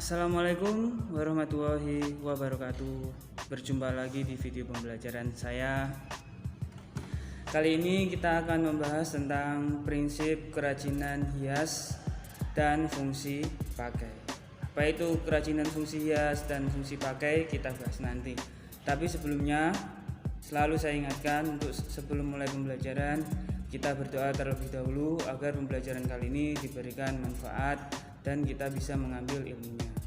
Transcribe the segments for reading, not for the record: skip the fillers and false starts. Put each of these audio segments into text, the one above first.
Assalamualaikum warahmatullahi wabarakatuh. Berjumpa lagi di video pembelajaran saya. Kali ini kita akan membahas tentang prinsip kerajinan hias dan fungsi pakai. Apa itu kerajinan fungsi hias dan fungsi pakai, kita bahas nanti. Tapi sebelumnya selalu saya ingatkan untuk sebelum mulai pembelajaran kita berdoa terlebih dahulu agar pembelajaran kali ini diberikan manfaat dan kita bisa mengambil ilmunya.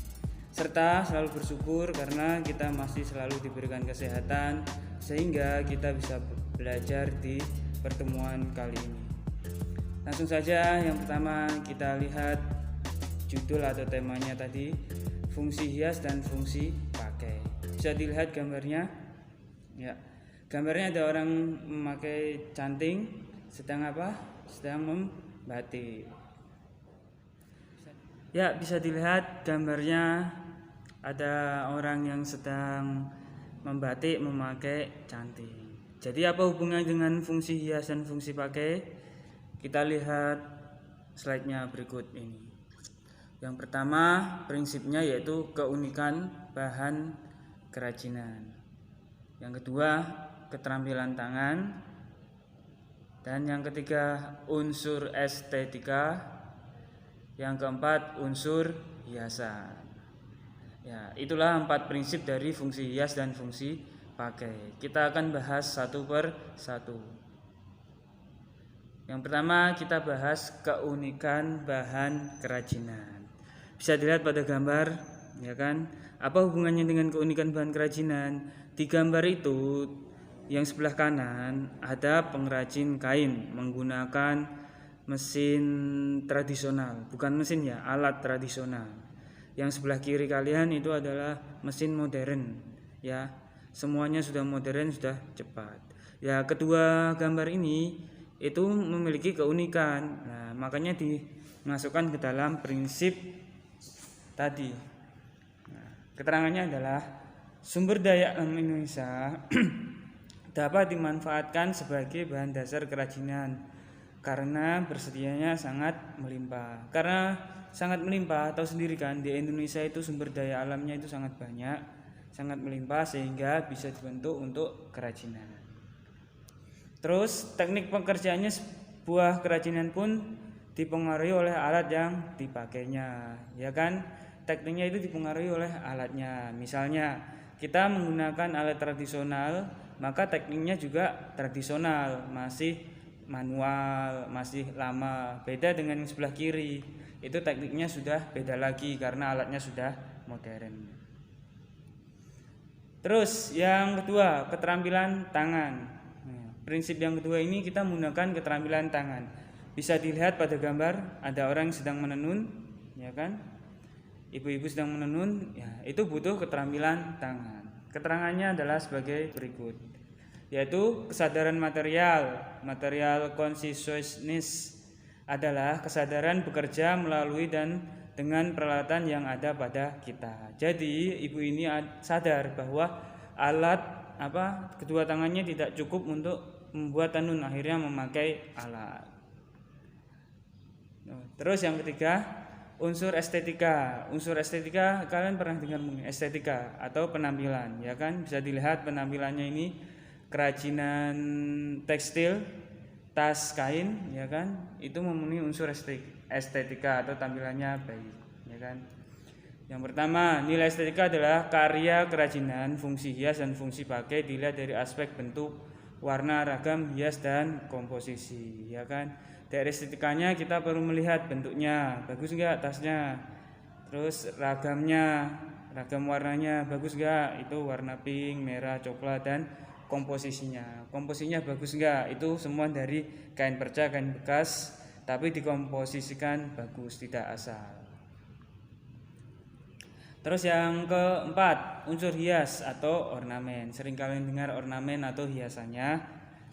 Serta selalu bersyukur karena kita masih selalu diberikan kesehatan sehingga kita bisa belajar di pertemuan kali ini. Langsung saja, yang pertama kita lihat judul atau temanya tadi, fungsi hias dan fungsi pakai. Bisa dilihat gambarnya? Ya. Gambarnya ada orang memakai canting sedang apa? Sedang membatik. Ya, bisa dilihat gambarnya ada orang yang sedang membatik memakai canting. Jadi apa hubungannya dengan fungsi hias dan fungsi pakai? Kita lihat slide-nya berikut ini. Yang pertama, prinsipnya yaitu keunikan bahan kerajinan. Yang kedua, keterampilan tangan. Dan yang ketiga, unsur estetika. Yang keempat, unsur hiasan. Ya, itulah 4 prinsip dari fungsi hias dan fungsi pakai. Kita akan bahas satu per satu. Yang pertama kita bahas keunikan bahan kerajinan. Bisa dilihat pada gambar, ya kan? Apa hubungannya dengan keunikan bahan kerajinan? Di gambar itu yang sebelah kanan ada pengrajin kain menggunakan mesin tradisional, bukan mesin ya, alat tradisional. Yang sebelah kiri kalian itu adalah mesin modern, ya. Semuanya sudah modern, sudah cepat. Ya, kedua gambar ini itu memiliki keunikan. Nah, makanya dimasukkan ke dalam prinsip tadi. Nah, keterangannya adalah sumber daya alam Indonesia dapat dimanfaatkan sebagai bahan dasar kerajinan karena bersedianya sangat melimpah. Karena sangat melimpah, tahu sendiri kan, di Indonesia itu sumber daya alamnya itu sangat banyak, sangat melimpah sehingga bisa dibentuk untuk kerajinan. Terus teknik pekerjaannya sebuah kerajinan pun dipengaruhi oleh alat yang dipakainya, ya kan? Tekniknya itu dipengaruhi oleh alatnya. Misalnya kita menggunakan alat tradisional, maka tekniknya juga tradisional, masih manual, masih lama. Beda dengan yang sebelah kiri, itu tekniknya sudah beda lagi karena alatnya sudah modern. Terus yang kedua, keterampilan tangan. Prinsip yang kedua ini kita menggunakan keterampilan tangan. Bisa dilihat pada gambar ada orang yang sedang menenun, ya kan? Ibu-ibu sedang menenun, ya, itu butuh keterampilan tangan. Keterangannya adalah sebagai berikut, yaitu kesadaran material consciousness adalah kesadaran bekerja melalui dan dengan peralatan yang ada pada kita. Jadi ibu ini sadar bahwa alat kedua tangannya tidak cukup untuk membuat tenun, akhirnya memakai alat. Terus yang ketiga, unsur estetika. Unsur estetika, kalian pernah dengar estetika atau penampilan, ya kan? Bisa dilihat penampilannya ini kerajinan tekstil, tas kain, ya kan, itu memenuhi unsur estetika atau tampilannya baik, ya kan. Yang pertama, nilai estetika adalah karya kerajinan, fungsi hias dan fungsi pakai dilihat dari aspek bentuk, warna, ragam, hias dan komposisi, ya kan. Dari estetikanya kita perlu melihat bentuknya, bagus enggak tasnya, terus ragamnya, ragam warnanya bagus enggak, itu warna pink, merah, coklat, dan komposisinya bagus enggak, itu semua dari kain perca, kain bekas, tapi dikomposisikan bagus, tidak asal. Terus yang keempat, unsur hias atau ornamen. Sering kalian dengar ornamen atau hiasannya,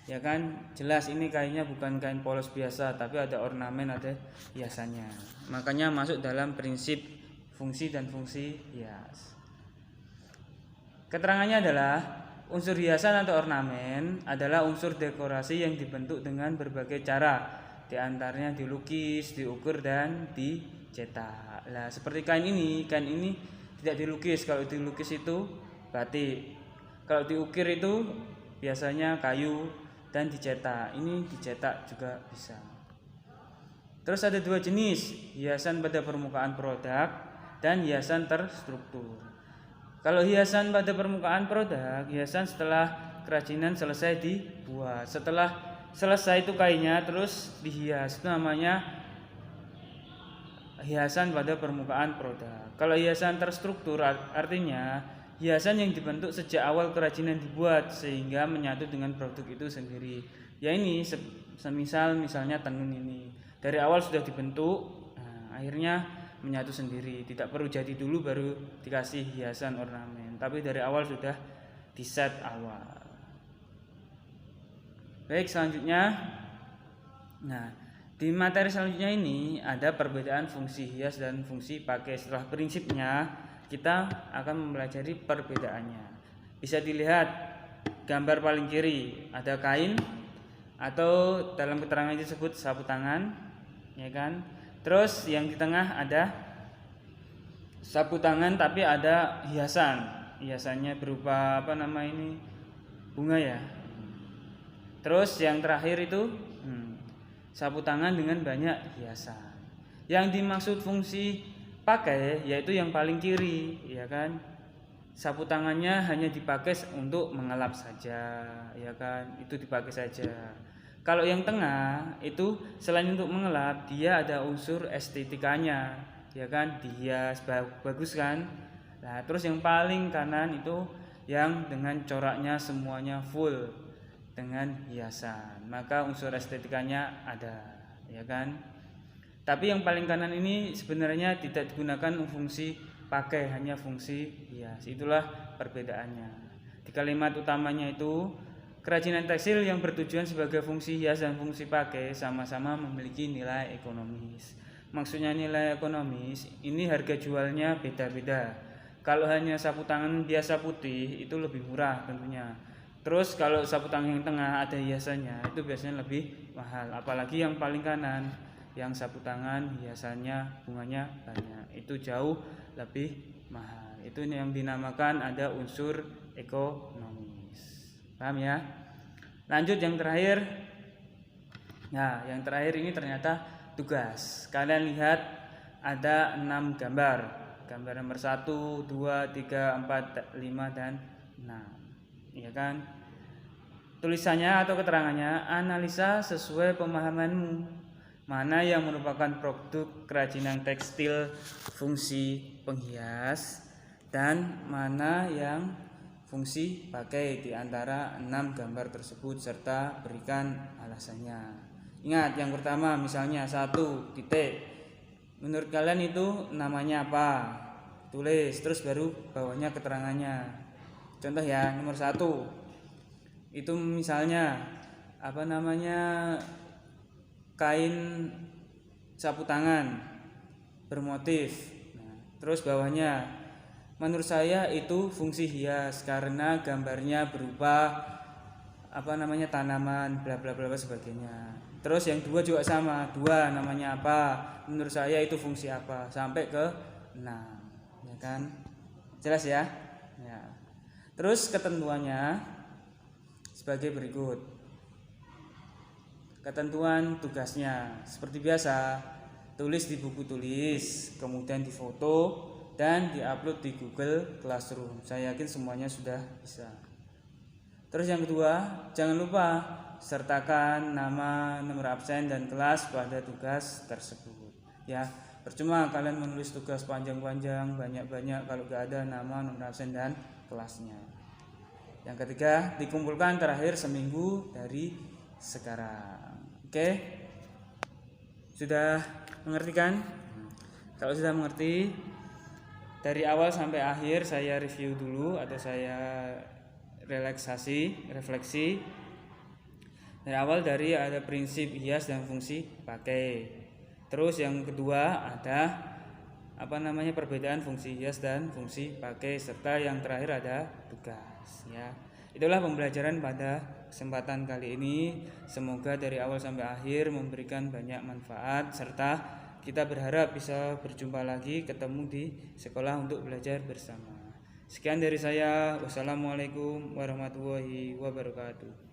ya kan? Jelas ini kainnya bukan kain polos biasa, tapi ada ornamen, ada hiasannya. Makanya masuk dalam prinsip fungsi dan fungsi hias. Keterangannya adalah unsur hiasan atau ornamen adalah unsur dekorasi yang dibentuk dengan berbagai cara, di antaranya dilukis, diukur, dan dicetak. Nah, seperti kain ini tidak dilukis. Kalau dilukis itu batik. Kalau diukir itu biasanya kayu dan dicetak. Ini dicetak juga bisa. Terus ada dua jenis, hiasan pada permukaan produk dan hiasan terstruktur. Kalau hiasan pada permukaan produk, hiasan setelah kerajinan selesai dibuat. Setelah selesai itu kainnya terus dihias, itu namanya hiasan pada permukaan produk. Kalau hiasan terstruktur artinya hiasan yang dibentuk sejak awal kerajinan dibuat sehingga menyatu dengan produk itu sendiri. Ya ini misalnya tenun ini. Dari awal sudah dibentuk, akhirnya menyatu sendiri. Tidak perlu jadi dulu baru dikasih hiasan ornamen, tapi dari awal sudah diset awal. Baik, selanjutnya. Nah, di materi selanjutnya ini ada perbedaan fungsi hias dan fungsi pakai. Setelah prinsipnya, kita akan mempelajari perbedaannya. Bisa dilihat gambar paling kiri, ada kain atau dalam keterangan disebut sapu tangan, ya kan? Terus yang di tengah ada sapu tangan tapi ada hiasan. Hiasannya berupa bunga ya. Terus yang terakhir itu sapu tangan dengan banyak hiasan. Yang dimaksud fungsi pakai yaitu yang paling kiri, ya kan? Sapu tangannya hanya dipakai untuk mengelap saja, ya kan? Itu dipakai saja. Kalau yang tengah itu selain untuk mengelap, dia ada unsur estetikanya, ya kan? Dihias bagus kan? Nah, terus yang paling kanan itu yang dengan coraknya semuanya full dengan hiasan, maka unsur estetikanya ada, ya kan? Tapi yang paling kanan ini sebenarnya tidak digunakan fungsi pakai, hanya fungsi hias. Itulah perbedaannya. Di kalimat utamanya itu, kerajinan tekstil yang bertujuan sebagai fungsi hias dan fungsi pakai sama-sama memiliki nilai ekonomis. Maksudnya nilai ekonomis, ini harga jualnya beda-beda. Kalau hanya sapu tangan biasa putih itu lebih murah tentunya. Terus kalau sapu tangan yang tengah ada hiasannya itu biasanya lebih mahal. Apalagi yang paling kanan, yang sapu tangan hiasannya bunganya banyak, itu jauh lebih mahal. Itu yang dinamakan ada unsur ekonomis. Paham ya? Lanjut yang terakhir. Nah, yang terakhir ini ternyata tugas. Kalian lihat ada 6 gambar. Gambar nomor 1, 2, 3, 4, 5 dan 6. Iya kan? Tulisannya atau keterangannya, analisa sesuai pemahamanmu. Mana yang merupakan produk kerajinan tekstil fungsi penghias dan mana yang fungsi pakai di antara 6 gambar tersebut serta berikan alasannya. Ingat, yang pertama misalnya 1 titik. Menurut kalian itu namanya apa? Tulis, terus baru bawahnya keterangannya. Contoh ya, nomor 1. Itu misalnya kain sapu tangan bermotif. Nah, terus bawahnya, menurut saya itu fungsi hias karena gambarnya berupa tanaman bla bla bla sebagainya. Terus yang 2 juga sama, 2 namanya apa? Menurut saya itu fungsi apa? Sampai ke 6, ya kan? Jelas ya? Ya. Terus ketentuannya sebagai berikut. Ketentuan tugasnya seperti biasa, tulis di buku tulis, kemudian difoto dan diupload di Google Classroom. Saya yakin semuanya sudah bisa. Terus yang kedua, jangan lupa sertakan nama, nomor absen dan kelas pada tugas tersebut. Ya, percuma kalian menulis tugas panjang-panjang, banyak-banyak kalau gak ada nama, nomor absen dan kelasnya. Yang ketiga, dikumpulkan terakhir seminggu dari sekarang. Oke? Sudah mengerti kan? Kalau sudah mengerti, dari awal sampai akhir saya review dulu atau saya refleksi. Dari awal ada prinsip hias dan fungsi pakai. Terus yang kedua ada perbedaan fungsi hias dan fungsi pakai, serta yang terakhir ada tugas, ya. Itulah pembelajaran pada kesempatan kali ini. Semoga dari awal sampai akhir memberikan banyak manfaat serta kita berharap bisa berjumpa lagi, ketemu di sekolah untuk belajar bersama. Sekian dari saya. Wassalamualaikum warahmatullahi wabarakatuh.